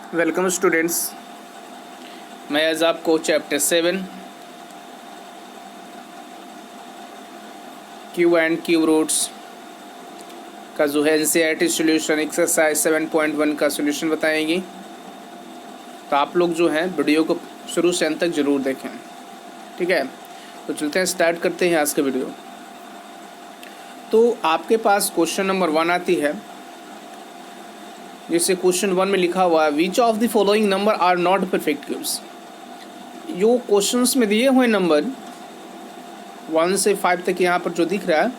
Welcome students. मैं आज आपको chapter 7 cube and cube roots का जो है एनसीईआरटी सॉल्यूशन एक्सरसाइज 7.1 का सॉल्यूशन बताएंगे। तो आप लोग जो हैं वीडियो को शुरू से अंत तक ज़रूर देखें, ठीक है। तो चलते हैं, स्टार्ट करते हैं आज का वीडियो। तो आपके पास क्वेश्चन नंबर 1 आती है, जैसे क्वेश्चन 1 में लिखा हुआ है which of the following number are not perfect cubes. जो क्वेश्चंस में दिए हुए नंबर 1 से 5 तक यहाँ पर जो दिख रहा है,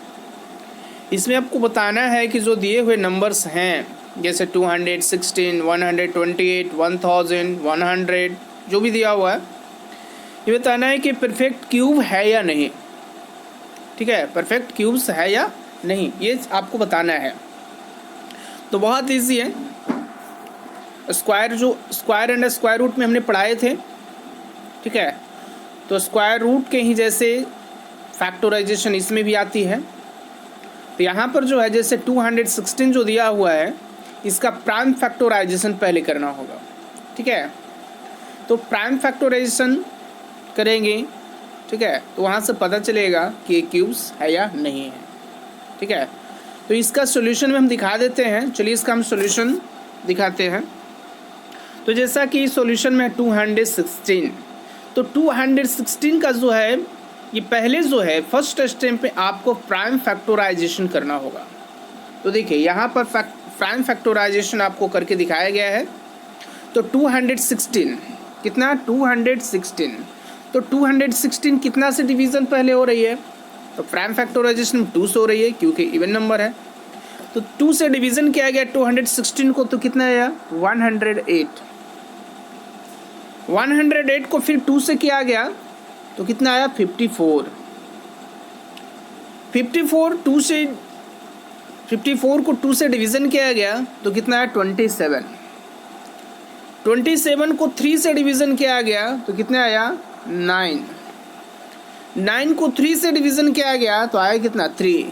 इसमें आपको बताना है कि जो दिए हुए नंबर्स हैं जैसे 216, 128, 1000, 100 जो भी दिया हुआ है, ये बताना है कि परफेक्ट क्यूब है या नहीं, ठीक है। परफेक्ट क्यूब्स है या नहीं, ये आपको बताना है। तो बहुत ईजी है। स्क्वायर एंड स्क्वायर रूट में हमने पढ़ाए थे, ठीक है। तो स्क्वायर रूट के ही जैसे फैक्टराइजेशन इसमें भी आती है। तो यहाँ पर जो है जैसे 216 जो दिया हुआ है, इसका प्राइम फैक्टराइजेशन पहले करना होगा, ठीक है। तो प्राइम फैक्टराइजेशन करेंगे, ठीक है, तो वहाँ से पता चलेगा कि ये क्यूब्स है या नहीं है, ठीक है। तो इसका सॉल्यूशन में हम दिखा देते हैं। चलिए इसका हम सॉल्यूशन दिखाते हैं। तो जैसा कि सॉल्यूशन में 216, तो 216 का जो है ये पहले जो है फर्स्ट स्टेप पे आपको प्राइम फैक्टराइजेशन करना होगा। तो देखिए यहाँ पर प्राइम फैक्टराइजेशन आपको करके दिखाया गया है। तो 216 कितना, 216, तो 216 कितना से डिवीज़न पहले हो रही है, तो प्राइम फैक्टराइजेशन 2 से हो रही है क्योंकि इवन नंबर है। तो 2 से डिवीज़न किया गया 216 को, तो कितना आया 108। 108 को फिर 2 से किया गया तो कितना आया 54। 54 को 2 से डिवीज़न किया गया तो कितना आया 27। 27 को 3 से डिवीज़न किया गया तो कितना आया 9। 9 को 3 से डिवीज़न किया गया तो आया कितना 3,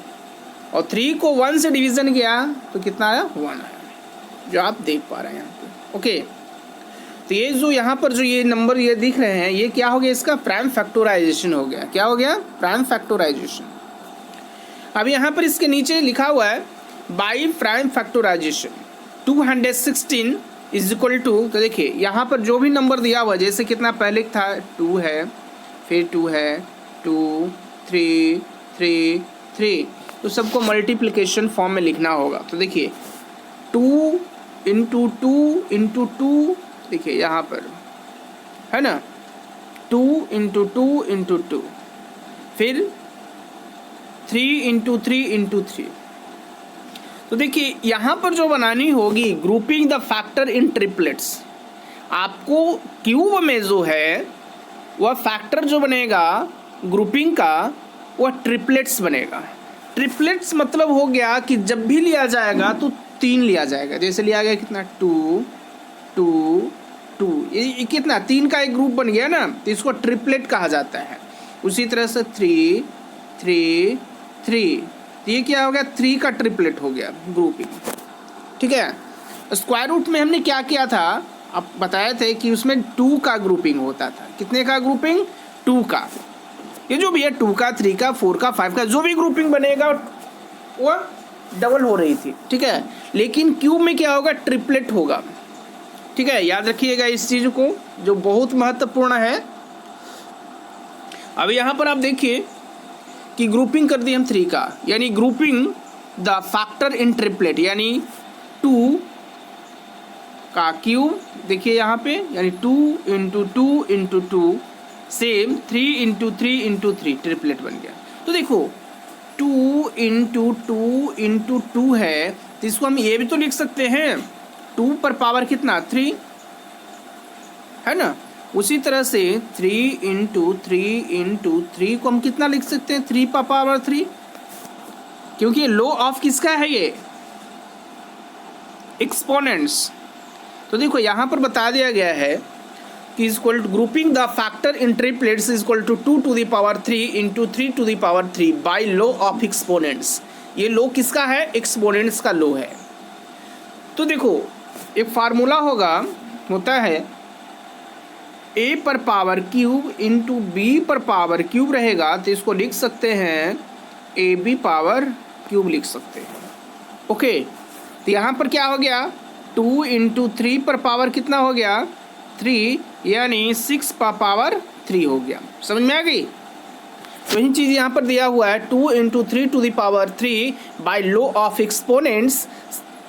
और 3 को 1 से डिवीज़न किया तो कितना आया 1 आया, जो आप देख पा रहे हैं यहाँ पे, ओके। तो ये जो यहाँ पर जो ये नंबर ये दिख रहे हैं, ये क्या हो गया, इसका प्राइम फैक्टराइजेशन हो गया। क्या हो गया, प्राइम फैक्टराइजेशन। अब यहाँ पर इसके नीचे लिखा हुआ है by prime factorization 216 is equal to, तो देखिए यहाँ पर जो भी नंबर दिया हुआ है, जैसे कितना पहले था 2 है, फिर 2 है, 2, 3, 3, 3, तो सबको मल्टीप्लिकेशन फॉर्म में लिखना होगा। तो देखिए 2 इंटू 2 इंटू 2, देखिए यहाँ पर है ना 2 इंटू 2 इंटू 2, फिर 3 इंटू 3 इंटू 3। तो देखिए यहाँ पर जो बनानी होगी grouping the factor in triplets, आपको क्यूब में जो है वह फैक्टर जो बनेगा ग्रुपिंग का वह ट्रिपलेट्स बनेगा। ट्रिपलेट्स मतलब हो गया कि जब भी लिया जाएगा तो 3 लिया जाएगा। जैसे लिया गया कितना 2, 2, 2, ये कितना 3 का एक ग्रुप बन गया ना, तो इसको ट्रिपलेट कहा जाता है। उसी तरह से 3, 3, 3, तो ये क्या हो गया 3 का ट्रिपलेट हो गया ग्रुपिंग, ठीक है। स्क्वायर रूट में हमने क्या किया था, अब बताए थे कि उसमें 2 का ग्रुपिंग होता था। कितने का ग्रुपिंग, 2 का। ये जो भी है 2 का, 3 का, 4 का, 5 का, जो भी ग्रुपिंग बनेगा वो डबल हो रही थी, ठीक है। लेकिन क्यूब में क्या होगा, ट्रिपलेट होगा, ठीक है। याद रखिएगा इस चीज़ को, जो बहुत महत्वपूर्ण है। अब यहाँ पर आप देखिए कि ग्रुपिंग कर दी हम 3 का, यानी grouping the factor in triplet, यानी 2 का क्यूब, देखिए यहाँ पे, यानी 2 into 2 into 2 same 3 into 3 into 3 triplet बन गया। तो देखो 2 इंटू 2 इंटू 2 है, तो इसको हम ये भी तो लिख सकते हैं 2 पर पावर कितना 3 है ना। उसी तरह से 3 इंटू 3 इंटू 3 को हम कितना लिख सकते हैं 3 पर पावर 3, क्योंकि ये लो ऑफ किसका है, ये एक्सपोनेंट्स। तो देखो यहाँ पर बता दिया गया है कि equal to grouping the factor in triplets is equal to 2 to the power 3 into 3 to the power 3 by law of exponents. ये लो किसका है, एक्सपोनेंट्स का लो है। तो देखो एक फार्मूला होगा होता है a पर पावर क्यूब इंटू बी पर पावर क्यूब रहेगा, तो इसको लिख सकते हैं ए बी पावर क्यूब लिख सकते हैं। ओके, तो यहाँ पर क्या हो गया, 2 इंटू 3 पर पावर कितना हो गया 3, यानी 6 पर पावर 3 हो गया। समझ में आ गई। तो यही चीज़ यहाँ पर दिया हुआ है 2 into 3 to the power 3 by law of exponents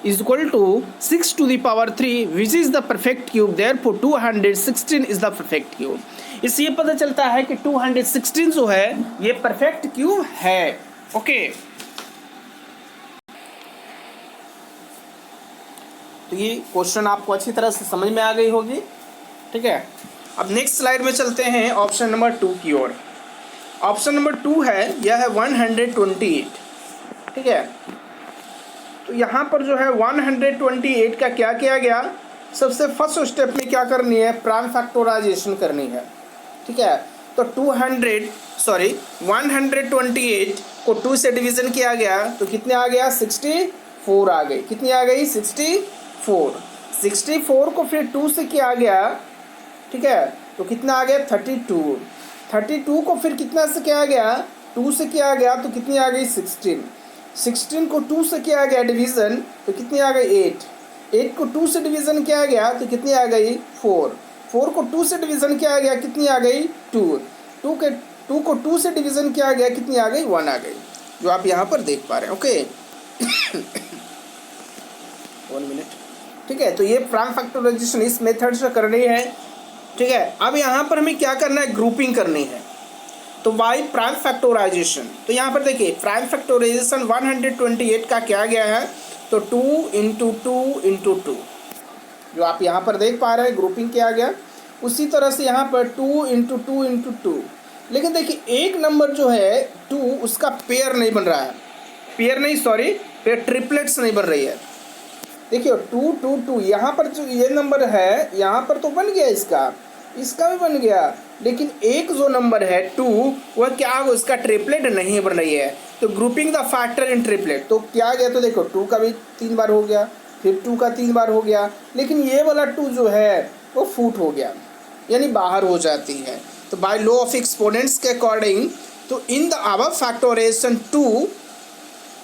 is equal to 6 to the power 3 which is the perfect cube, therefore 216 is the perfect cube। इससे ये पता चलता है कि 216 जो है ये परफेक्ट क्यूब है। ओके, तो ये क्वेश्चन आपको अच्छी तरह से समझ में आ गई होगी। ठीक है, अब नेक्स्ट स्लाइड में चलते हैं ऑप्शन नंबर 2 की ओर। ऑप्शन नंबर 2 है, यह है 128। ठीक है, तो यहाँ पर जो है 128 का क्या किया गया, सबसे फर्स्ट स्टेप में क्या करनी है, प्राइम फैक्टराइजेशन करनी है। ठीक है, तो 128 को 2 से डिवीज़न किया गया तो कितने आ गया 64 आ गई। कितनी आ गई 64 को फिर 2 से किया गया। ठीक है, तो कितना आ गया 32 को फिर कितना से किया गया 2 से किया गया तो कितनी आ गई 16 को 2 से किया गया डिवीज़न तो कितनी आ गई 8 को 2 से डिवीज़न किया गया तो कितनी आ गई 4 को 2 से डिवीज़न किया गया कितनी आ गई 2 को 2 से डिवीज़न किया गया कितनी आ गई 1 आ गई, जो आप यहाँ पर देख पा रहे हैं। Okay 1 minute. ठीक है, तो ये प्राइम फैक्टराइजेशन इस मेथड से करनी है। ठीक है, अब यहाँ पर हमें क्या करना है, ग्रुपिंग करनी है। तो वाई प्राइम फैक्टराइजेशन, तो यहाँ पर देखिए प्राइम फैक्टराइजेशन 128 का क्या गया है, तो 2 इंटू 2 जो आप यहाँ पर देख पा रहे हैं ग्रुपिंग किया गया। उसी तरह से यहाँ पर 2 इंटू 2, लेकिन देखिए एक नंबर जो है 2 उसका पेयर नहीं बन रहा है, पेयर ट्रिपलेट्स नहीं बन रही है। देखिए 2 2 2 यहाँ पर जो ये नंबर है यहाँ पर तो बन गया, इसका भी बन गया, लेकिन एक जो नंबर है 2 वह क्या है, उसका ट्रिपलेट नहीं बन रही है। तो grouping the factor in triplet, तो क्या गया, तो देखो 2 का भी 3 बार हो गया, फिर 2 का 3 बार हो गया, लेकिन ये वाला 2 जो है वो फूट हो गया, यानी बाहर हो जाती है। तो बाय लॉ ऑफ एक्सपोनेंट्स के अकॉर्डिंग, तो in the above factorization 2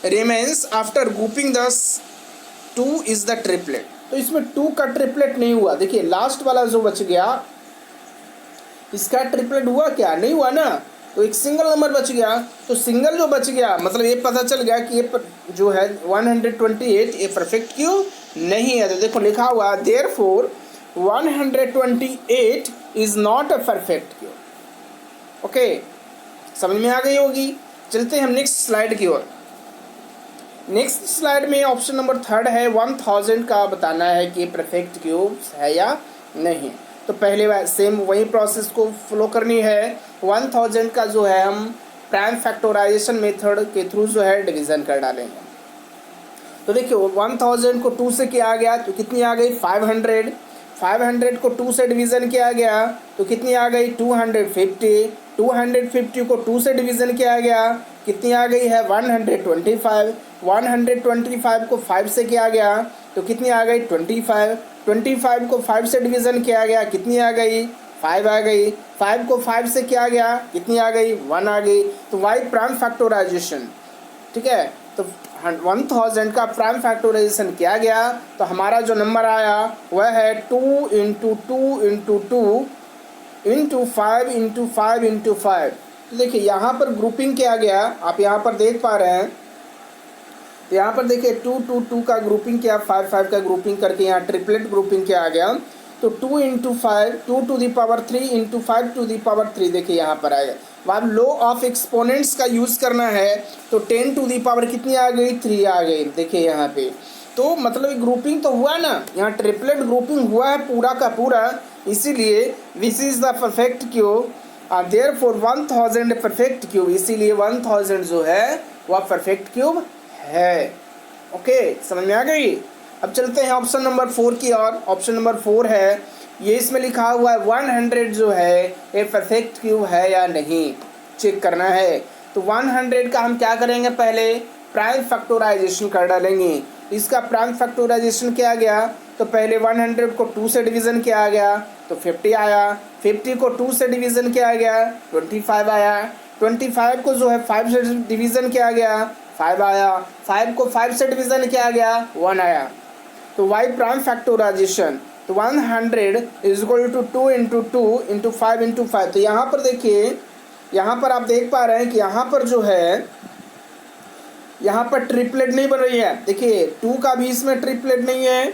remains after grouping the 2 is the triplet. तो इसमें 2 का ट्रिपलेट नहीं हुआ। देखिए लास्ट वाला जो बच गया इसका ट्रिपलेट हुआ क्या, नहीं हुआ ना, तो एक सिंगल नंबर बच गया। तो सिंगल जो बच गया मतलब ये पता चल गया कि ये जो है 128 ये परफेक्ट क्यूब नहीं है। तो देखो लिखा हुआ therefore 128 is not a perfect cube. Okay, समझ में आ गई होगी। चलते हैं हम नेक्स्ट स्लाइड की ओर। नेक्स्ट स्लाइड में ऑप्शन नंबर 3 है 1000 का बताना है कि परफेक्ट क्यूब है या नहीं। तो पहले सेम वही प्रोसेस को फॉलो करनी है। 1000 का जो है हम प्राइम फैक्टराइजेशन मेथड के थ्रू जो है डिवीज़न कर डालेंगे। तो देखिए 1000 को 2 से किया गया तो कितनी आ गई 500 को 2 से डिवीज़न किया गया तो कितनी आ गई 250 को 2 से डिवीज़न किया गया कितनी आ गई है 125 को 5 से किया गया तो कितनी आ गई 25 को 5 से डिवीज़न किया गया कितनी आ गई 5 आ गई, 5 को 5 से किया गया कितनी आ गई 1 आ गई। तो वाई प्राइम फैक्टराइजेशन, ठीक है, तो 1000 का प्राइम फैक्टराइजेशन किया गया तो हमारा जो नंबर आया वह है 2 इंटू 5 इंटू 5। तो देखिए यहाँ पर ग्रुपिंग किया गया, आप यहाँ पर देख पा रहे हैं। तो यहाँ पर देखिए 2 का ग्रुपिंग किया, 5 का ग्रुपिंग करके यहाँ ट्रिपलेट ग्रुपिंग किया गया। तो 2 into 5 2 to the power 3 into 5 to the power 3 देखिए यहाँ पर आएगा। अब लॉ ऑफ एक्सपोनेंट्स का यूज़ करना है तो 10 टू दी पावर कितनी आ गई 3 आ गई देखिए यहाँ पे। तो मतलब ग्रुपिंग तो हुआ ना, यहाँ ट्रिपलेट ग्रुपिंग हुआ है पूरा का पूरा, इसीलिए this is the perfect cube therefore 1000 perfect cube, इसीलिए 1000 जो है वह परफेक्ट क्यूब है। ओके, समझ में आ गई। अब चलते हैं ऑप्शन नंबर 4 की ओर। ऑप्शन नंबर 4 है, ये इसमें लिखा हुआ है 100 जो है ये परफेक्ट क्यूब है या नहीं, चेक करना है। तो 100 का हम क्या करेंगे, पहले प्राइम फैक्टराइजेशन कर डालेंगे। इसका प्राइम फैक्टराइजेशन किया गया तो पहले 100 को 2 से डिवीज़न किया गया तो 50 आया, 50 को 2 से डिवीज़न किया गया 25 आया, 25 को जो है 5 से डिवीज़न किया गया 5 आया, 5 को 5 से डिवीज़न किया गया 1 आया। तो y प्राइम फैक्टराइजेशन, तो 100 is equal to 2 into 2 into 5 into 5। तो यहाँ पर देखिए, यहाँ पर आप देख पा रहे हैं कि यहाँ पर जो है, यहाँ पर ट्रिपलेट नहीं बन रही है। देखिए 2 का भी इसमें ट्रिपलेट नहीं है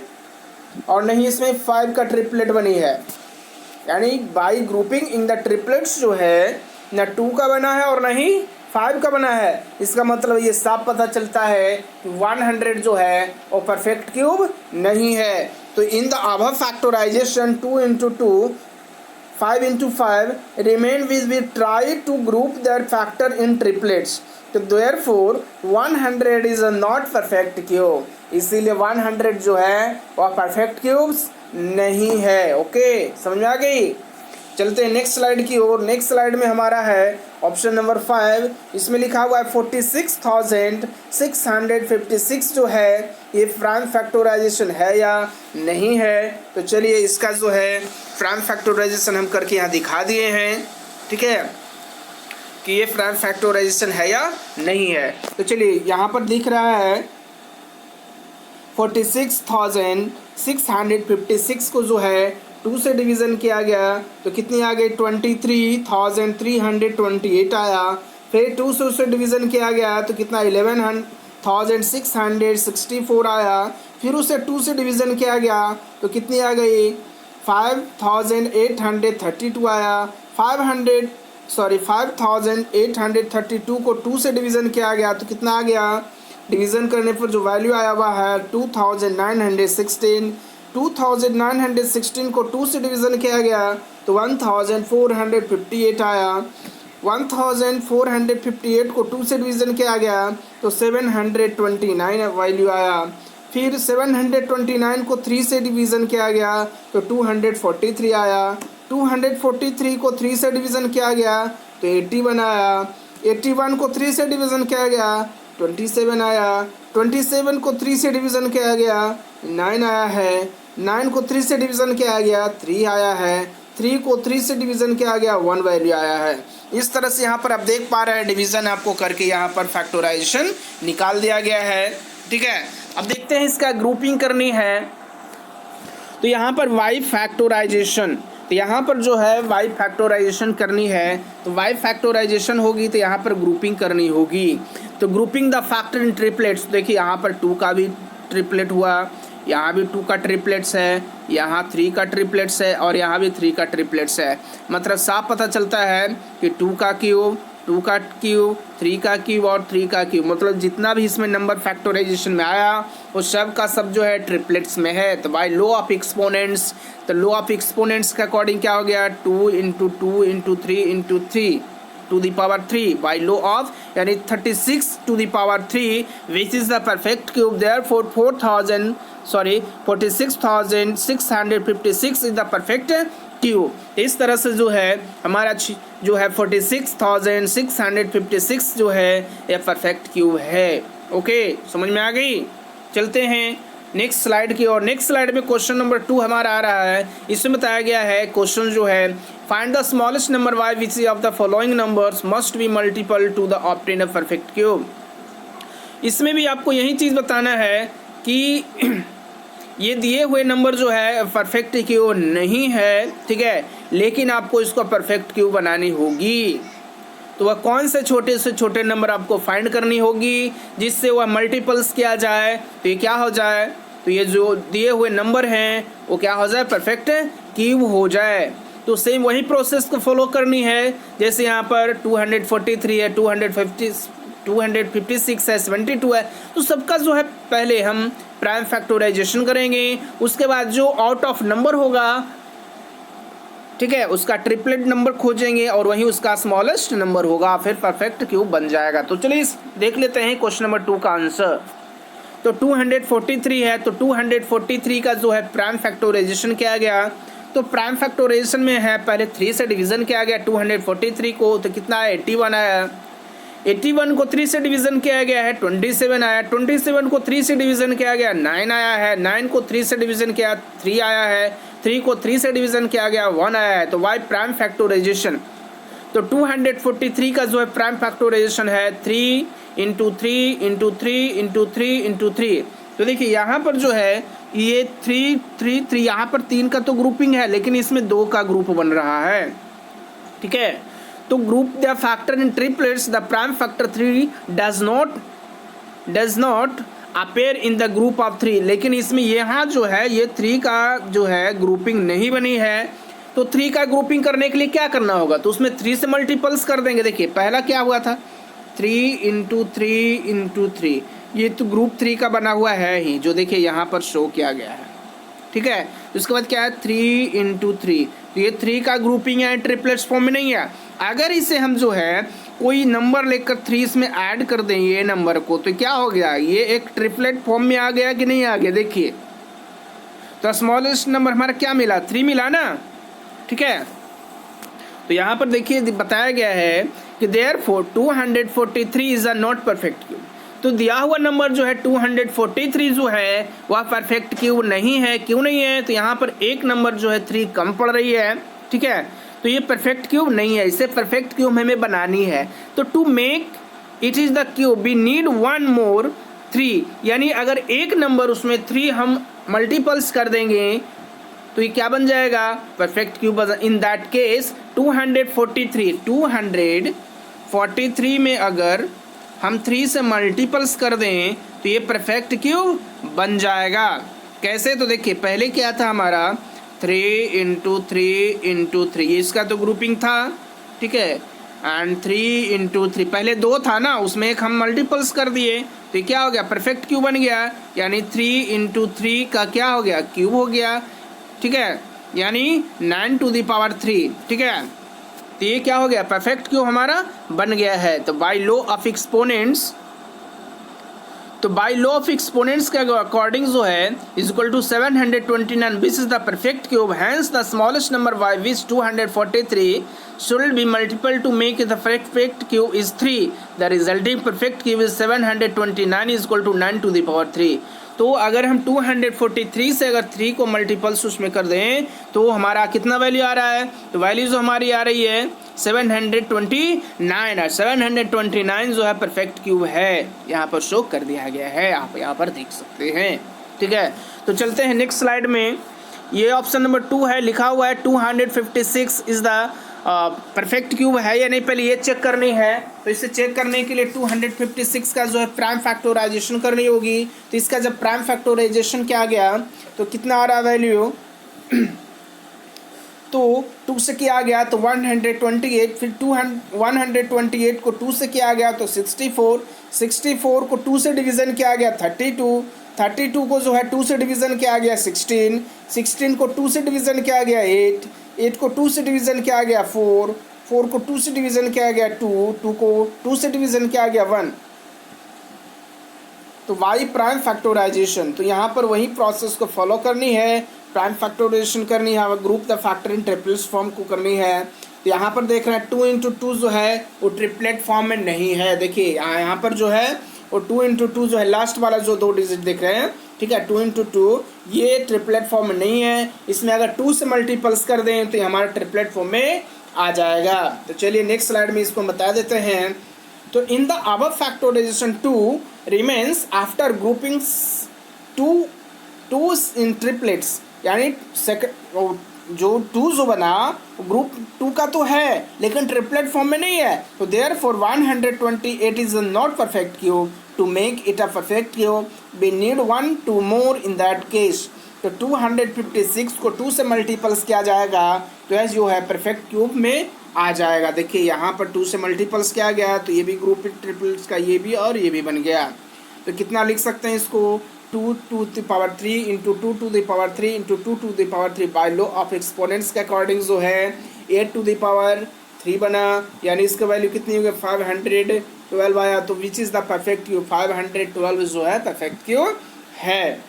और नहीं इसमें 5 का ट्रिपलेट बनी है, यानी by grouping in the triplets जो है न 2 का बना है और नहीं 5 का बना है। इसका मतलब ये साफ पता चलता है कि 100 जो है वो परफेक्ट क्यूब नहीं है। तो in the above factorization 2 into 2 5 into 5 remain we try to group their factor in triplets, तो therefore 100 is a not perfect cube, इसीलिए 100 जो है वह परफेक्ट क्यूब्स नहीं है। ओके, समझ में आ गई। चलते हैं नेक्स्ट स्लाइड की ओर। नेक्स्ट स्लाइड में हमारा है ऑप्शन नंबर 5, इसमें लिखा हुआ है 46,656 जो है ये प्राइम फैक्टराइजेशन है या नहीं है। तो चलिए इसका जो है प्राइम फैक्टराइजेशन हम करके यहाँ दिखा दिए हैं, ठीक है, कि ये प्राइम फैक्टराइजेशन है या नहीं है। तो चलिए यहाँ पर दिख रहा है 46,656 को जो है 2 से डिवीज़न किया गया तो कितनी आ गई 23,328 आया। फिर 2 से उसे डिवीज़न किया गया तो कितना 11,664 आया। फिर उसे 2 से डिवीज़न किया गया तो कितनी आ गई 5,832 आया। 5,832 को 2 से डिवीज़न किया गया तो कितना आ गया, डिवीज़न करने पर जो वैल्यू आया हुआ है 2,916। 2,916 को 2 से डिवीज़न किया गया तो 1,458 आया। 1,458 को 2 से डिवीज़न किया गया तो 729 वैल्यू आया। फिर 729 को 3 से डिवीज़न किया गया तो 243 आया। 243 को 3 से डिवीज़न किया गया तो 81 आया। 81 को 3 से डिवीज़न किया गया 27 आया। 27 को 3 से डिवीज़न किया गया 9 आया है। 9 को 3 से डिवीज़न किया गया 3 आया है। 3 को 3 से डिवीज़न किया गया 1 वैल्यू आया है। इस तरह से यहाँ पर आप देख पा रहे हैं डिवीज़न आपको करके यहाँ पर फैक्टराइजेशन निकाल दिया गया है, ठीक है। अब देखते हैं इसका ग्रुपिंग करनी है तो यहाँ पर वाई फैक्टराइजेशन, तो यहाँ पर जो है वाई फैक्टराइजेशन करनी है तो वाई फैक्टराइजेशन होगी तो यहाँ पर ग्रुपिंग करनी होगी। तो grouping the factor in triplets, देखिए यहाँ पर 2 का भी ट्रिपलेट हुआ, यहाँ भी 2 का ट्रिपलेट्स है, यहाँ 3 का ट्रिपलेट्स है और यहाँ भी 3 का ट्रिपलेट्स है। मतलब साफ पता चलता है कि 2 का क्यूब, 2 का क्यूब, 3 का क्यूब और 3 का क्यूब, मतलब जितना भी इसमें नंबर फैक्टराइजेशन में आया वो सब का सब जो है ट्रिपलेट्स में है। तो बाय लॉ ऑफ एक्सपोनेंट्स, तो लॉ ऑफ एक्सपोनेंट्स के अकॉर्डिंग क्या हो गया 2 into 2 into 3 into 3 to the power 3 by law of, यानी 36 to the power 3 which is the perfect cube. Therefore 46,656 is the perfect cube. इस तरह से जो है हमारा जो है 46,656 जो है यह परफेक्ट क्यूब है। ओके, समझ में आ गई। चलते हैं नेक्स्ट स्लाइड की और नेक्स्ट स्लाइड में क्वेश्चन नंबर 2 हमारा आ रहा है। इसमें बताया गया है क्वेश्चन जो है find the smallest number y which of the following numbers must be multiple to the obtain a perfect cube. इसमें भी आपको यही चीज़ बताना है कि ये दिए हुए नंबर जो है परफेक्ट क्यूब नहीं है, ठीक है, लेकिन आपको इसको परफेक्ट क्यूब बनानी होगी। तो वह कौन से छोटे नंबर आपको फाइंड करनी होगी जिससे वह मल्टीपल्स किया जाए तो ये क्या हो जाए, तो ये जो दिए हुए नंबर हैं वो क्या हो जाए परफेक्ट क्यूब हो जाए। तो सेम वही प्रोसेस को फॉलो करनी है जैसे यहाँ पर 243 है, 256 है, 72 है। तो सबका जो है पहले हम प्राइम फैक्टराइजेशन करेंगे, उसके बाद जो आउट ऑफ नंबर होगा, ठीक है, उसका ट्रिपलेट नंबर खोजेंगे और वहीं उसका स्मॉलेस्ट नंबर होगा, फिर परफेक्ट क्यूब बन जाएगा। तो चलिए देख लेते हैं क्वेश्चन नंबर 2 का आंसर। तो 243 है, तो 243 का जो है प्राइम फैक्टराइजेशन किया गया। तो प्राइम फैक्टराइजेशन में है पहले 3 से डिवीज़न किया गया 243 को, तो कितना है 81 आया। 81 को 3 से डिवीजन किया गया है 27 आया, 27 को 3 से डिवीजन किया गया 9 आया है, 9 को 3 से डिवीजन किया 3 आया है, 3 को 3 से डिवीजन किया गया 1 आया है। तो वाई प्राइम फैक्टराइजेशन, तो 243 का जो है प्राइम फैक्टराइजेशन है 3 इंटू 3 इंटू 3 इंटू 3 इंटू 3। तो देखिए यहाँ पर जो है ये 3 3 3, यहाँ पर 3 का तो ग्रुपिंग है लेकिन इसमें 2 का ग्रुप बन रहा है, ठीक है। तो group the factor in triplets, the prime factor 3 does not appear in the group of 3, लेकिन इसमें यहाँ जो है ये 3 का जो है ग्रुपिंग नहीं बनी है। तो 3 का ग्रुपिंग करने के लिए क्या करना होगा, तो उसमें 3 से मल्टीपल्स कर देंगे। देखिए पहला क्या हुआ था 3 इंटू 3 इंटू 3, ये तो ग्रुप 3 का बना हुआ है ही, जो देखिए यहाँ पर शो किया गया है, ठीक है। उसके बाद क्या है 3 इंटू 3, तो ये 3 का ग्रुपिंग है, ट्रिपलेट्स फॉर्म में नहीं है। अगर इसे हम जो है कोई नंबर लेकर 3 इसमें ऐड कर दें ये नंबर को, तो क्या हो गया, ये एक ट्रिपलेट फॉर्म में आ गया कि नहीं आ गया। देखिए तो स्मॉलेस्ट नंबर हमारा क्या मिला 3 मिला ना, ठीक है। तो यहाँ पर देखिए बताया गया है कि therefore 243 is a not perfect cube. तो दिया हुआ नंबर जो है 243 जो है वह परफेक्ट क्यूब नहीं है। क्यों नहीं है, तो यहाँ पर एक नंबर जो है 3 कम पड़ रही है, ठीक है। तो ये परफेक्ट क्यूब नहीं है, इसे परफेक्ट क्यूब हमें बनानी है। तो to make it is the cube we need 1 more 3, यानी अगर एक नंबर उसमें 3 हम मल्टीपल्स कर देंगे तो ये क्या बन जाएगा perfect cube. In that case 243 में अगर हम 3 से मल्टीपल्स कर दें तो ये परफेक्ट क्यूब बन जाएगा। कैसे, तो देखिए पहले क्या था हमारा 3 इंटू 3 इंटू 3, इसका तो ग्रुपिंग था, ठीक है। एंड 3 इंटू 3 पहले 2 था ना, उसमें एक हम मल्टीपल्स कर दिए तो ये क्या हो गया परफेक्ट क्यूब बन गया, यानी 3 इंटू 3 का क्या हो गया क्यूब हो गया, ठीक है, यानी 9 टू द पावर 3, ठीक है। तो ये क्या हो गया परफेक्ट क्यूब हमारा बन गया है। तो बाय लॉ ऑफ एक्सपोनेंट्स, तो बाय लॉ ऑफ एक्सपोनेंट्स के अकॉर्डिंग जो है is equal to 729 which is the perfect cube, hence the smallest number by which 243 should be multiple to make the perfect cube is 3, the resulting perfect cube is 729 is equal to 9 to the power 3। तो अगर हम 243 से अगर 3 को multiples उसमें कर दें तो हमारा कितना वैल्यू आ रहा है, तो वैल्यू जो हमारी आ रही है 729 है। 729 जो है परफेक्ट क्यूब है, यहाँ पर शो कर दिया गया है, आप यहाँ पर देख सकते हैं, ठीक है। तो चलते हैं नेक्स्ट स्लाइड में। ये ऑप्शन नंबर 2 है, लिखा हुआ है 256 इज द परफेक्ट क्यूब है या नहीं, पहले ये चेक करनी है। तो इसे चेक करने के लिए 256 का जो है प्राइम फैक्टराइजेशन करनी होगी। तो इसका जब प्राइम फैक्टराइजेशन किया गया तो कितना आ रहा वैल्यू तो 2 से किया गया तो 128, फिर 128 को 2 से किया गया तो 64, 64 को 2 से डिवीज़न किया गया 32, 32 को जो है 2 से डिवीज़न किया गया 16, 16 को 2 से डिवीज़न किया गया 8, 8 को 2 से डिवीज़न किया गया 4, 4 को 2 से डिवीज़न किया गया 2, 2 को 2 से डिवीज़न किया गया 1। तो वाई प्राइम फैक्टराइजेशन, तो यहाँ पर वही प्रोसेस को फॉलो करनी है, प्राइम फैक्टराइजेशन करनी है, group the factor in triplet form को करनी है। तो यहाँ पर देख रहे हैं 2 इंटू 2 जो है वो ट्रिपलेट फॉर्म में नहीं है। देखिए यहाँ पर जो है वो 2 इंटू 2 जो है लास्ट वाला जो 2 डिजिट देख रहे हैं, ठीक है, 2 इंटू 2 ये ट्रिपलेट फॉर्म में नहीं है। इसमें अगर 2 से मल्टीपल्स कर दें तो ये हमारा ट्रिपलेट फॉर्म में आ जाएगा। तो चलिए नेक्स्ट स्लाइड में इसको बता देते हैं। तो in the above factorization 2 remains after grouping 2 in triplets, यानी जो 2 जो बना ग्रुप 2 का तो है लेकिन ट्रिपलेट फॉर्म में नहीं है। तो therefore 128 is not perfect cube, to make it a perfect cube we need 1 2 more in that case. तो 256 को 2 से मल्टीपल्स किया जाएगा तो यह जो है परफेक्ट क्यूब में आ जाएगा। देखिए यहाँ पर 2 से मल्टीपल्स किया गया तो ये भी ग्रुप ट्रिपल्स का ये भी और ये भी बन गया। तो कितना लिख सकते हैं इसको 2 to the power 3 into 2 to the power 3 into 2 to the power 3 by law of exponents के अकॉर्डिंग जो है 8 to the power 3 बना, यानी इसका वैल्यू कितनी होगी 512 आया। तो which is the perfect cube, 512 जो है परफेक्ट क्यूब है।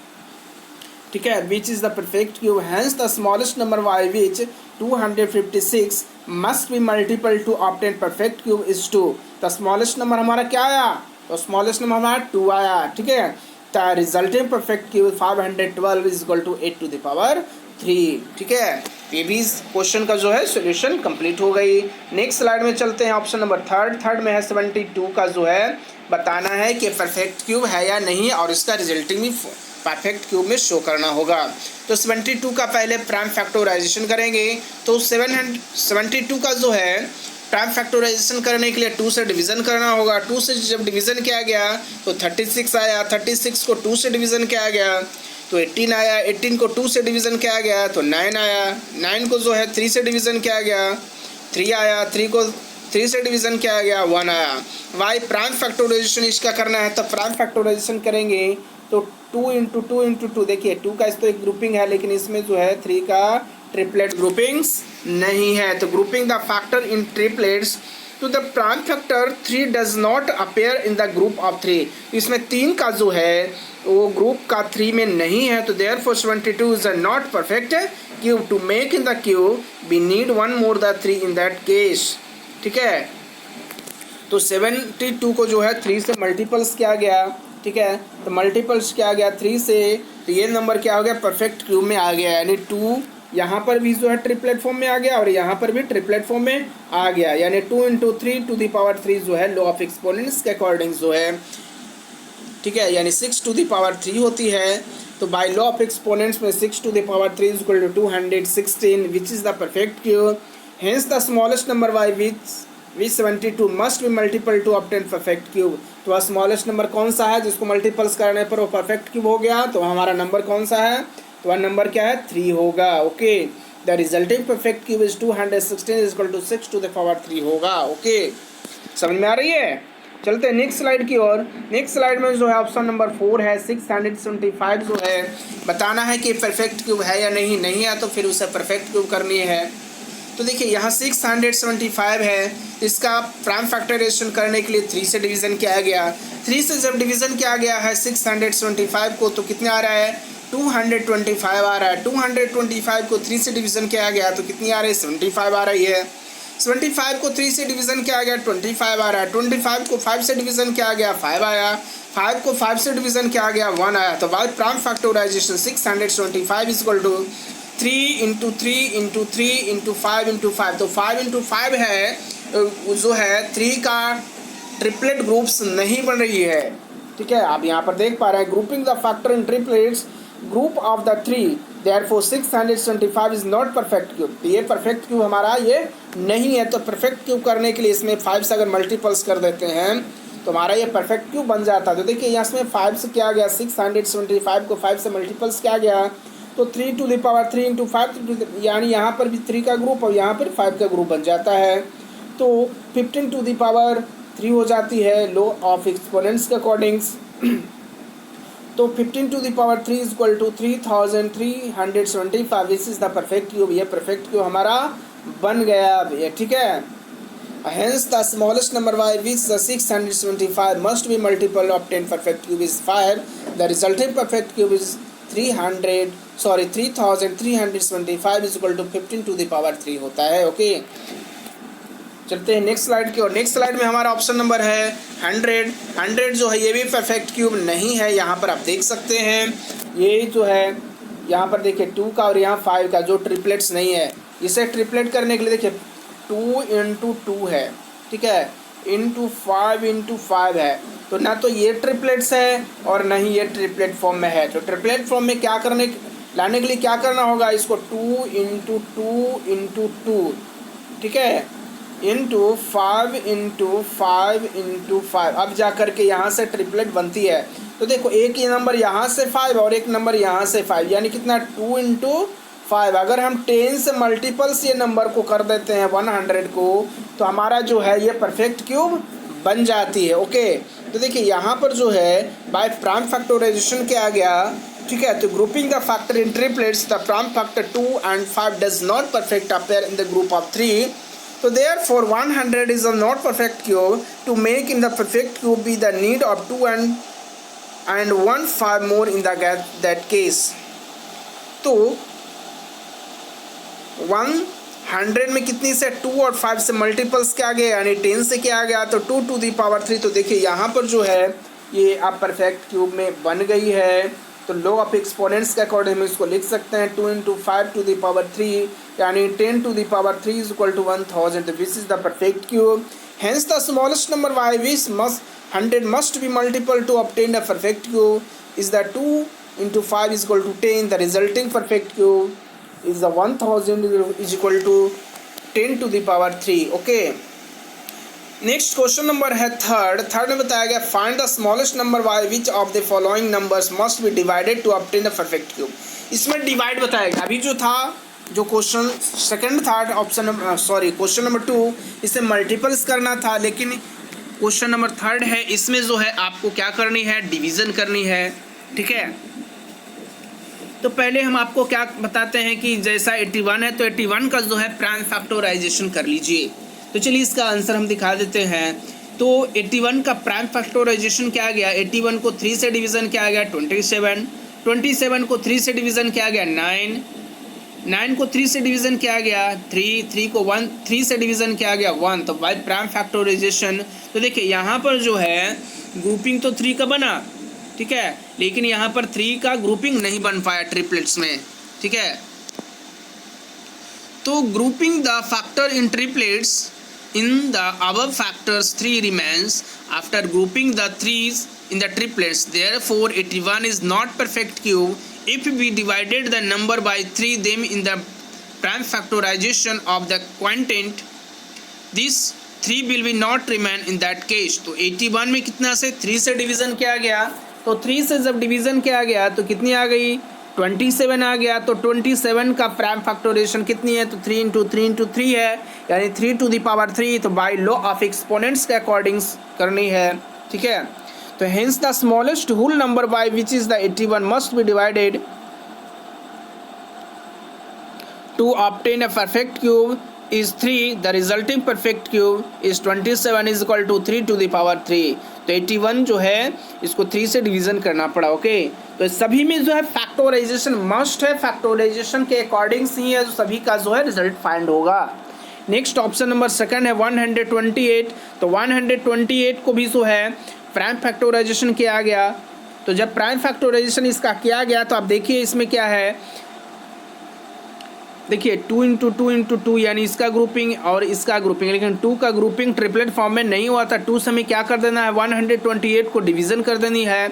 ठीक है, which is the perfect cube, hence the smallest number y which 256 must be multiple to obtain perfect cube is 2। The smallest number हमारा क्या आया, तो स्मॉलेस्ट नंबर हमारा 2 आया। ठीक है, the resulting perfect cube 512 is equal to 8 to the power 3। ठीक है, ये भी क्वेश्चन का जो है सोल्यूशन कंप्लीट हो गई। नेक्स्ट स्लाइड में चलते हैं, ऑप्शन नंबर थर्ड में है 72 का जो है बताना है कि परफेक्ट क्यूब है या नहीं, और इसका रिजल्टिंग भी परफेक्ट क्यूब में शो करना होगा। तो 72 का पहले प्राइम फैक्टराइजेशन करेंगे। तो 72 का जो है प्राइम फैक्टराइजेशन करने के लिए 2 से डिवीज़न करना होगा। 2 से जब डिवीज़न किया गया तो 36 आया, 36 को 2 से डिवीज़न किया गया तो 18 आया, 18 को 2 से डिवीज़न किया गया तो 9 आया, 9 को जो है 3 से डिवीज़न किया गया 3 आया, 3 को 3 से डिवीज़न किया गया 1 आया। वाई प्राइम फैक्टराइजेशन इसका करना है, तो प्राइम फैक्टराइजेशन करेंगे तो 2 इंटू 2 इंटू 2, देखिए 2 का इस तो एक ग्रुपिंग है, लेकिन इसमें जो है 3 का ट्रिपलेट ग्रुपिंग्स नहीं है। तो grouping the factor in triplets तो the prime factor 3 does not appear in the group of 3। इसमें 3 का जो है वो ग्रुप का 3 में नहीं है, तो therefore 72 is not perfect cube. To make in the cube we need 1 more the 3 in that case. ठीक है, तो 72 को जो है 3 से मल्टीपल्स किया गया। ठीक है, तो मल्टीपल्स किया गया 3 से, तो ये नंबर क्या हो गया, परफेक्ट क्यूब में आ गया। यानी 2 यहाँ पर भी जो है ट्रिपलेट फॉर्म में आ गया और यहाँ पर भी ट्रिपलेट फॉर्म में आ गया। यानी 2 इंटू 3 टू द पावर 3 जो है लॉ ऑफ एक्सपोनेंट्स के अकॉर्डिंग जो है, ठीक है, यानी 6 टू द पावर 3 होती है। तो बाय लॉ ऑफ एक्सपोनेंट्स में 6 to the power 3 is equal to 216 which is the perfect cube. Hence the smallest number by which 72 must be multiple to obtain perfect cube. तो smallest number कौन सा है जिसको multiples करने पर वो perfect cube हो गया, तो हमारा नंबर कौन सा है, तो वह नंबर क्या है, 3 होगा। Okay, the resulting perfect cube is 216 is equal to 6 to the power 3 होगा। ओके, समझ में आ रही है। चलते हैं नेक्स्ट स्लाइड की ओर। नेक्स्ट स्लाइड में जो है ऑप्शन नंबर 4 है 675 जो है बताना है कि परफेक्ट क्यूब है या नहीं है तो फिर उसे परफेक्ट क्यूब करनी है। तो देखिए यहाँ 675 है, इसका प्राइम फैक्टराइजेशन करने के लिए 3 से डिवीज़न किया गया। 3 से जब डिवीज़न किया गया है 675 को तो कितने आ रहा है, 225 आ रहा है। 225 को 3 से डिवीज़न किया गया तो कितनी आ रही है, 75 आ रही है। 75 को 3 से डिवीज़न किया गया 25 आ रहा है। 25 को 5 से डिवीज़न किया गया 5 आया। 5 को 5 से डिवीज़न किया गया 1 आया। तो by prime factorization 675 is equal to 3 into 3 into 3 into 5 into 5। तो 5 इंटू 5 है जो है 3 का ट्रिपलेट ग्रुप्स नहीं बन रही है। ठीक है, आप यहाँ पर देख पा रहे हैं grouping the factor in triplets group of the 3 therefore 675 is not perfect cube. तो ये परफेक्ट क्यूब हमारा ये नहीं है। तो परफेक्ट क्यूब करने के लिए इसमें 5 से अगर मल्टीपल्स कर देते हैं तो हमारा ये परफेक्ट क्यूब बन जाता है। तो देखिए यहाँ इसमें 5 से किया गया, 675 को 5 से मल्टीपल्स किया गया तो 3 टू द पावर 3 इंटू 5, यानी यहाँ पर भी 3 का ग्रुप और यहाँ पर 5 का ग्रुप बन जाता है। तो 15 टू द पावर 3 हो जाती है लॉ ऑफ एक्सपोनेंट्स के अकॉर्डिंग्स। तो 15 to the power 3 is equal to 3375 this is the perfect cube. ये परफेक्ट क्यूब हमारा बन गया अब ये। ठीक है, hence the smallest number by which the 675 must be multiple of 10 perfect cube is 5। The resulting perfect cube is 3375 is equal to 15 to the power 3 होता है। ओके, चलते हैं नेक्स्ट स्लाइड की ओर। नेक्स्ट स्लाइड में हमारा ऑप्शन नंबर है 100 जो है ये भी परफेक्ट क्यूब नहीं है। यहाँ पर आप देख सकते हैं ये जो है यहाँ पर देखिए 2 का और यहाँ 5 का जो ट्रिपलेट्स नहीं है, इसे ट्रिपलेट करने के लिए देखिए 2 इंटू 2 है। ठीक है, इंटू 5 है। तो ना तो ये ट्रिपलेट्स है और ना ही ये ट्रिपलेट फॉर्म में है। तो ट्रिपलेट फॉर्म में क्या लाने के लिए क्या करना होगा, इसको 2 इंटू 2 इंटू 2, ठीक है, इंटू 5 इंटू 5 इंटू 5, अब जा कर के यहाँ से ट्रिपलेट बनती है। तो देखो एक ही नंबर यहाँ से 5 और एक नंबर यहाँ से 5, यानी कितना 2 इंटू 5। अगर हम 10 से मल्टीपल्स ये नंबर को कर देते हैं 100 को, तो हमारा जो है ये परफेक्ट क्यूब बन जाती है। ओके, तो देखिए यहाँ पर जो है बाय प्राइम फैक्टराइजेशन किया गया। ठीक है, तो grouping the factor in triplets the prime factor 2 and 5 does not perfect appear in the group of 3। So therefore 100 is a not perfect cube. To make in the perfect cube be the need of 2 and 1 5 more in that case. तो 100 में कितनी से 2 और 5 से multiples क्या आ गया, यानी 10 से क्या आ गया, तो 2 टू दी पावर 3। तो देखिए यहाँ पर जो है ये आप परफेक्ट क्यूब में बन गई है। तो लॉ ऑफ एक्सपोनेंट्स के अकॉर्डिंग हम इसको लिख सकते हैं 2 इंटू 5 टू दी पावर 3, यानी 10 to the power 3 is equal to 1000। This is the perfect cube. Hence the smallest number by which 100 must be multiple to obtain a perfect cube is the 2 into 5 is equal to 10. The resulting perfect cube is the 1000 is equal to 10 to the power 3. Okay. Next question number है third में बताया गया find the smallest number by which of the following numbers must be divided to obtain the perfect cube. इसमें divide बताया गया। अभी जो था जो question second third option question number 2 इसे मल्टीपल्स करना था, लेकिन क्वेश्चन नंबर थर्ड है इसमें जो है आपको क्या करनी है, डिवीज़न करनी है। ठीक है, तो पहले हम आपको क्या बताते हैं कि जैसा 81 है तो 81 का जो है प्राइम फैक्टराइजेशन कर लीजिए। तो चलिए इसका आंसर हम दिखा देते हैं। तो 81 का प्राइम फैक्टराइजेशन क्या आ गया, 81 को 3 से डिवीज़न क्या आ गया 27, 27 को 3 से डिवीज़न क्या आ गया 9, 9 को 3 से डिवीज़न क्या आ गया 3, 3 को 3 से डिवीज़न क्या आ गया 1। तो बाय प्राइम फैक्टराइजेशन तो देखिए यहाँ पर जो है ग्रुपिंग तो 3 का बना, ठीक है, लेकिन यहाँ पर 3 का ग्रुपिंग नहीं बन पाया ट्रिपलेट्स में। ठीक है, तो grouping the factor in triplets in the above factors 3 remains after grouping the 3's in the triplets. Therefore 81 is not perfect cube if we divided the number by 3 them in the prime factorization of the quotient. This 3 will be not remain in that case. तो 81 में कितना से 3 से division क्या आ गया, तो 3 से जब डिवीज़न क्या आ गया तो कितनी आ गई 27 आ गया। तो 27 का प्राइम फैक्टराइजेशन कितनी है, तो 3 इंटू 3 इंटू 3 है, यानी 3 टू दी पावर 3। तो बाय लॉ ऑफ एक्सपोनेंट्स के अकॉर्डिंग करनी है। ठीक है, तो hence the smallest whole number by which is the 81 must be divided to obtain a perfect cube is 3. The resulting perfect cube is 27 is equal to 3 to the power 3. तो 81 जो है इसको 3 से डिवीज़न करना पड़ा। ओके, तो सभी में जो है फैक्टराइजेशन मस्ट है, फैक्टराइजेशन के अकॉर्डिंग ही है, तो सभी का जो है रिजल्ट फाइंड होगा। नेक्स्ट ऑप्शन नंबर सेकंड है 128। तो 128 को भी जो है प्राइम फैक्टराइजेशन किया गया। तो जब प्राइम फैक्टराइजेशन इसका किया गया तो आप देखिए इसमें क्या है, देखिए 2 इंटू 2 इंटू 2 यानी इसका ग्रुपिंग और इसका ग्रुपिंग, लेकिन 2 का ग्रुपिंग ट्रिपलेट फॉर्म में नहीं हुआ था। 2 से हमें क्या कर देना है 128 को डिवीज़न कर देनी है।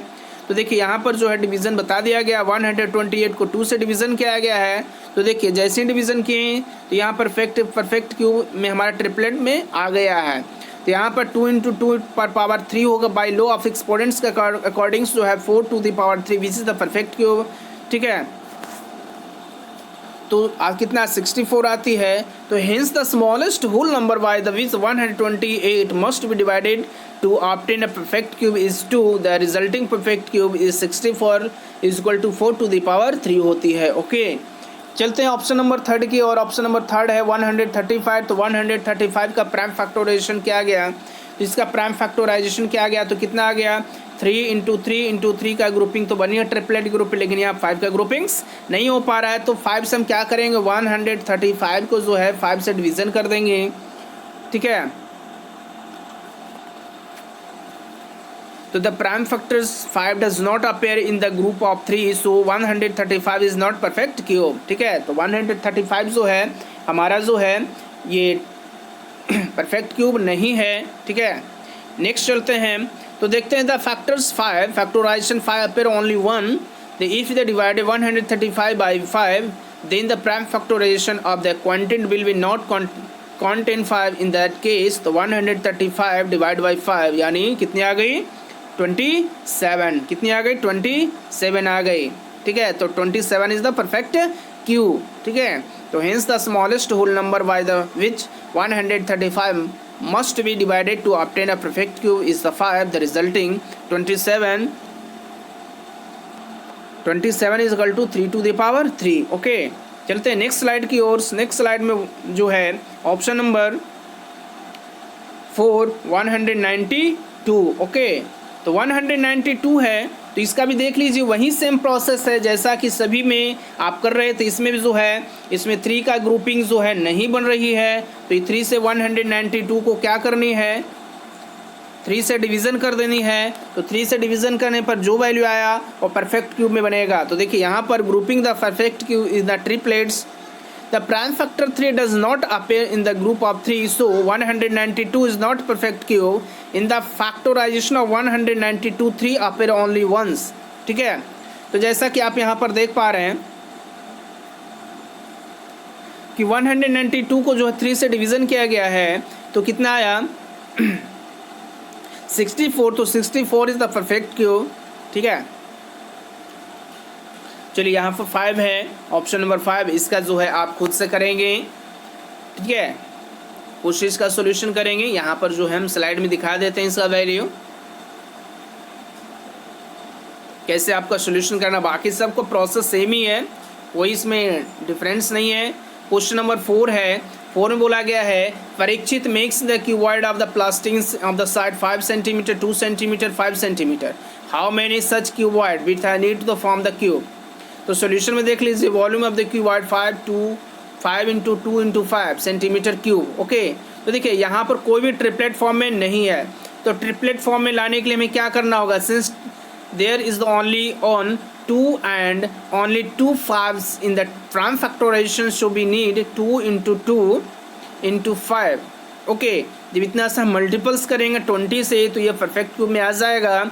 तो देखिए यहाँ पर जो है डिवीज़न बता दिया गया, 128 को 2 से डिवीज़न किया गया है। तो देखिए जैसे ही डिवीज़न किए तो यहाँ परफेक्ट क्यूब में हमारा ट्रिपलेट में आ गया है। तो यहाँ पर 2 इंटू 2 पर पावर 3 होगा बाई लॉ ऑफ एक्सपोनेंट्स के अकॉर्डिंग्स जो है 4 to the power 3 which is the perfect cube. ठीक है, तो कितना 64 आती है। तो hence the smallest whole number by the which 128 must be divided to obtain a perfect cube is 2। The resulting perfect cube is 64 is equal to 4 to the power 3 होती है। Okay, चलते हैं ऑप्शन नंबर थर्ड की, और option number third है 135। तो 135 का prime factorisation क्या गया, इसका प्राइम फैक्टराइजेशन क्या गया, तो कितना आ गया 3 इंटू 3 इंटू 3 का ग्रुपिंग तो बनी है ट्रिपलेट ग्रुप, लेकिन यहाँ 5 का ग्रुपिंग्स नहीं हो पा रहा है। तो 5 से हम क्या करेंगे 135 को जो है 5 से डिवीज़न कर देंगे। ठीक है, तो the prime factors 5 does not appear in the group of 3, so 135 is not perfect cube. ठीक है, तो 135 जो है हमारा जो है ये परफेक्ट क्यूब नहीं है। ठीक है, नेक्स्ट चलते हैं तो देखते हैं the factors 5 factorization 5 appear only 1। If the divided 135 by 5 then the prime factorization of the quantity will be not contain 5 in that case. तो 135 डिवाइड बाई 5 यानी कितनी आ गई 27, कितनी आ गई 27 आ गई। ठीक है, तो 27 इज द परफेक्ट क्यूब। ठीक है, तो hence the smallest whole number by the which 135 must be divided to obtain a perfect cube is the 5. The resulting 27 is equal to 3 to the power 3. Okay, चलते हैं next slide की ओर। Next slide में जो है option number 4 192। Okay, तो 192 है, तो तो इसका भी देख लीजिए, वही सेम प्रोसेस है जैसा कि सभी में आप कर रहे थे। इसमें भी जो है, इसमें 3 का ग्रुपिंग जो है नहीं बन रही है, तो ये 3 से 192 को क्या करनी है, 3 से डिवीज़न कर देनी है। तो 3 से डिवीज़न करने पर जो वैल्यू आया वो परफेक्ट क्यूब में बनेगा। तो देखिए यहाँ पर grouping the perfect cube is the triplets, the prime factor 3 does not appear in the group of 3, so 192 is not perfect cube. In the factorization of 192 3 appear only once. ठीक है, तो जैसा कि आप यहाँ पर देख पा रहे हैं कि 192 को जो है 3 से डिवीज़न किया गया है, तो कितना आया 64। तो 64 इज द परफेक्ट क्यूब। ठीक है, चलिए यहाँ पर 5 है, ऑप्शन नंबर 5, इसका जो है आप खुद से करेंगे। ठीक है, कोशिश का सॉल्यूशन करेंगे। यहाँ पर जो है हम स्लाइड में दिखा देते हैं इसका वैल्यू, कैसे आपका सॉल्यूशन करना। बाकी सबको प्रोसेस सेम ही है, कोई इसमें डिफरेंस नहीं है। क्वेश्चन नंबर 4 है, 4 में बोला गया है Parikshit makes the cuboid of the plastics of the side 5 centimetre 2 centimetre 5 centimetre, how many such cuboid with I need to form the cube. तो सॉल्यूशन में देख लीजिए, volume of the cuboid 5 × 2 × 5 centimetre cube. Okay, तो देखिए यहाँ पर कोई भी ट्रिपलेट फॉर्म में नहीं है, तो ट्रिपलेट फॉर्म में लाने के लिए हमें क्या करना होगा, since there is the only on 2 and only 2 5s in the prime factorization, so we need 2 × 2 × 5। Okay, जब इतना सा मल्टीपल्स करेंगे 20 से, तो ये परफेक्ट क्यूब में आ जाएगा।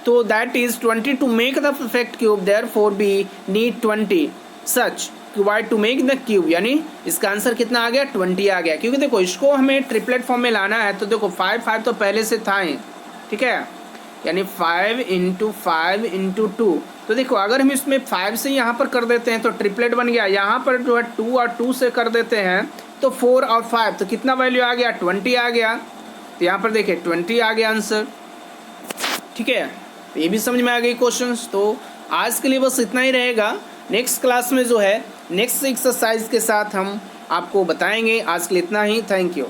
तो that is 20 to make the perfect cube, therefore we need 20 such cuboid to make the cube. यानी इसका आंसर कितना आ गया, 20 आ गया। क्योंकि देखो इसको हमें ट्रिपलेट फॉर्म में लाना है, तो देखो 5 तो पहले से था ही। ठीक है, यानी 5 × 5 × 2। तो देखो अगर हम इसमें 5 से यहाँ पर कर देते हैं तो ट्रिपलेट बन गया। यहाँ पर जो है 2 और 2 से कर देते हैं तो 4 और 5, तो कितना वैल्यू आ गया, 20 आ गया। तो यहाँ पर देखिए 20 आ गया आंसर। ठीक है, तो ये भी समझ में आ गई क्वेश्चंस। तो आज के लिए बस इतना ही रहेगा। नेक्स्ट क्लास में जो है नेक्स्ट एक्सरसाइज के साथ हम आपको बताएंगे। आज के लिए इतना ही, थैंक यू।